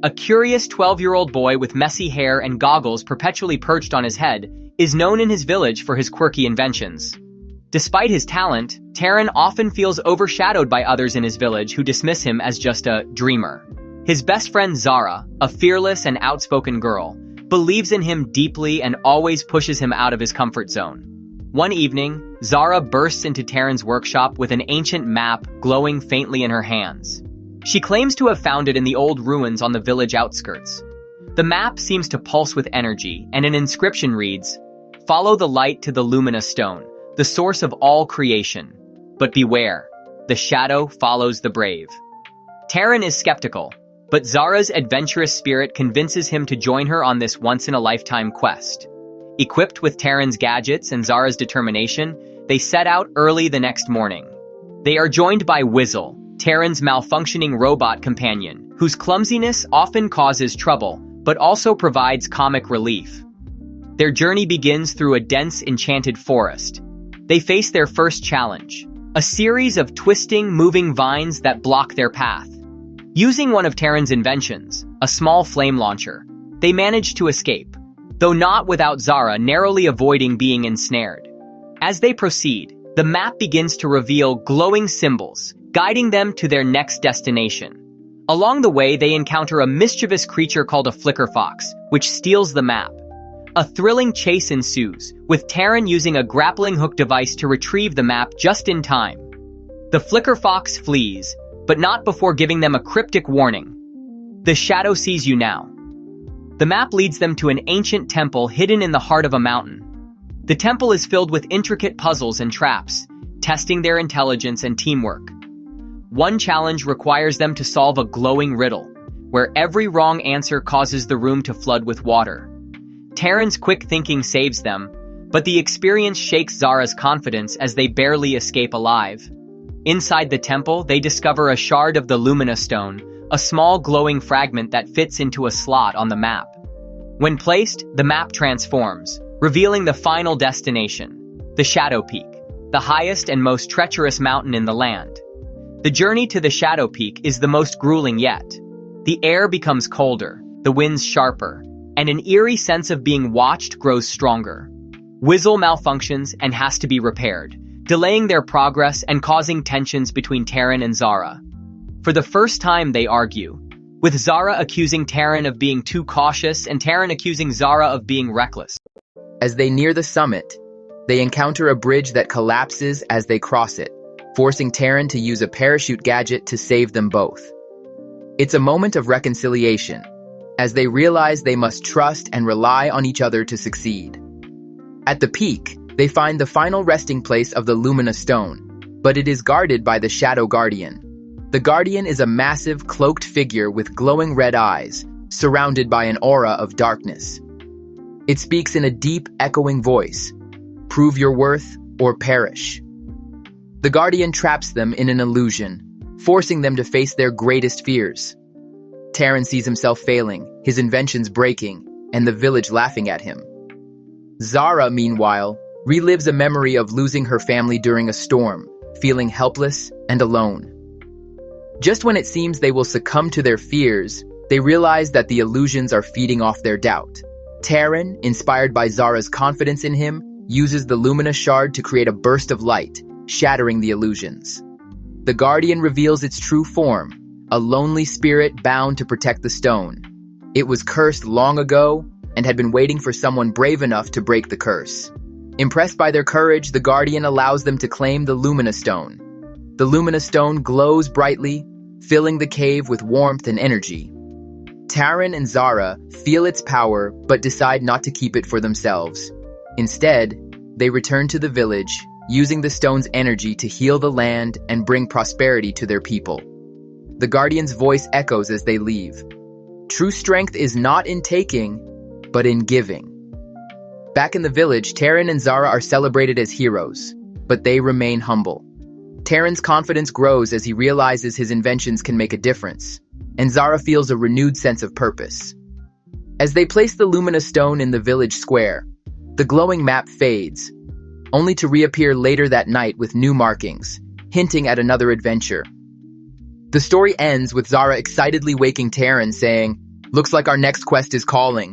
A curious 12-year-old boy with messy hair and goggles perpetually perched on his head is known in his village for his quirky inventions. Despite his talent, Taren often feels overshadowed by others in his village who dismiss him as just a dreamer. His best friend Zara, a fearless and outspoken girl, believes in him deeply and always pushes him out of his comfort zone. One evening, Zara bursts into Taren's workshop with an ancient map glowing faintly in her hands. She claims to have found it in the old ruins on the village outskirts. The map seems to pulse with energy, and an inscription reads, "Follow the light to the luminous stone, the source of all creation. But beware, the shadow follows the brave." Taren is skeptical, but Zara's adventurous spirit convinces him to join her on this once-in-a-lifetime quest. Equipped with Taren's gadgets and Zara's determination, they set out early the next morning. They are joined by Whizzle, Taren's malfunctioning robot companion, whose clumsiness often causes trouble, but also provides comic relief. Their journey begins through a dense, enchanted forest. They face their first challenge, a series of twisting, moving vines that block their path. Using one of Taren's inventions, a small flame launcher, they manage to escape, though not without Zara narrowly avoiding being ensnared. As they proceed, the map begins to reveal glowing symbols, guiding them to their next destination. Along the way, they encounter a mischievous creature called a flicker fox, which steals the map. A thrilling chase ensues, with Taren using a grappling hook device to retrieve the map just in time. The flicker fox flees, but not before giving them a cryptic warning. "The shadow sees you now." The map leads them to an ancient temple hidden in the heart of a mountain. The temple is filled with intricate puzzles and traps, testing their intelligence and teamwork. One challenge requires them to solve a glowing riddle, where every wrong answer causes the room to flood with water. Taren's quick thinking saves them, but the experience shakes Zara's confidence as they barely escape alive. Inside the temple, they discover a shard of the Lumina Stone, a small glowing fragment that fits into a slot on the map. When placed, the map transforms, revealing the final destination, the Shadow Peak, the highest and most treacherous mountain in the land. The journey to the Shadow Peak is the most grueling yet. The air becomes colder, the winds sharper, and an eerie sense of being watched grows stronger. Whizzle malfunctions and has to be repaired, delaying their progress and causing tensions between Taren and Zara. For the first time, they argue, with Zara accusing Taren of being too cautious and Taren accusing Zara of being reckless. As they near the summit, they encounter a bridge that collapses as they cross it, forcing Taren to use a parachute gadget to save them both. It's a moment of reconciliation, as they realize they must trust and rely on each other to succeed. At the peak, they find the final resting place of the Lumina Stone, but it is guarded by the Shadow Guardian. The Guardian is a massive, cloaked figure with glowing red eyes, surrounded by an aura of darkness. It speaks in a deep, echoing voice, "Prove your worth or perish." The Guardian traps them in an illusion, forcing them to face their greatest fears. Taren sees himself failing, his inventions breaking, and the village laughing at him. Zara, meanwhile, relives a memory of losing her family during a storm, feeling helpless and alone. Just when it seems they will succumb to their fears, they realize that the illusions are feeding off their doubt. Taren, inspired by Zara's confidence in him, uses the Lumina Shard to create a burst of light, shattering the illusions. The Guardian reveals its true form, a lonely spirit bound to protect the stone. It was cursed long ago and had been waiting for someone brave enough to break the curse. Impressed by their courage, the Guardian allows them to claim the Lumina Stone. The Lumina Stone glows brightly, filling the cave with warmth and energy. Taren and Zara feel its power but decide not to keep it for themselves. Instead, they return to the village, using the stone's energy to heal the land and bring prosperity to their people. The Guardian's voice echoes as they leave. True strength is not in taking, but in giving. Back in the village, Taren and Zara are celebrated as heroes, but they remain humble. Taren's confidence grows as he realizes his inventions can make a difference, and Zara feels a renewed sense of purpose. As they place the Lumina Stone in the village square, the glowing map fades, only to reappear later that night with new markings, hinting at another adventure. The story ends with Zara excitedly waking Taren, saying, Looks like our next quest is calling.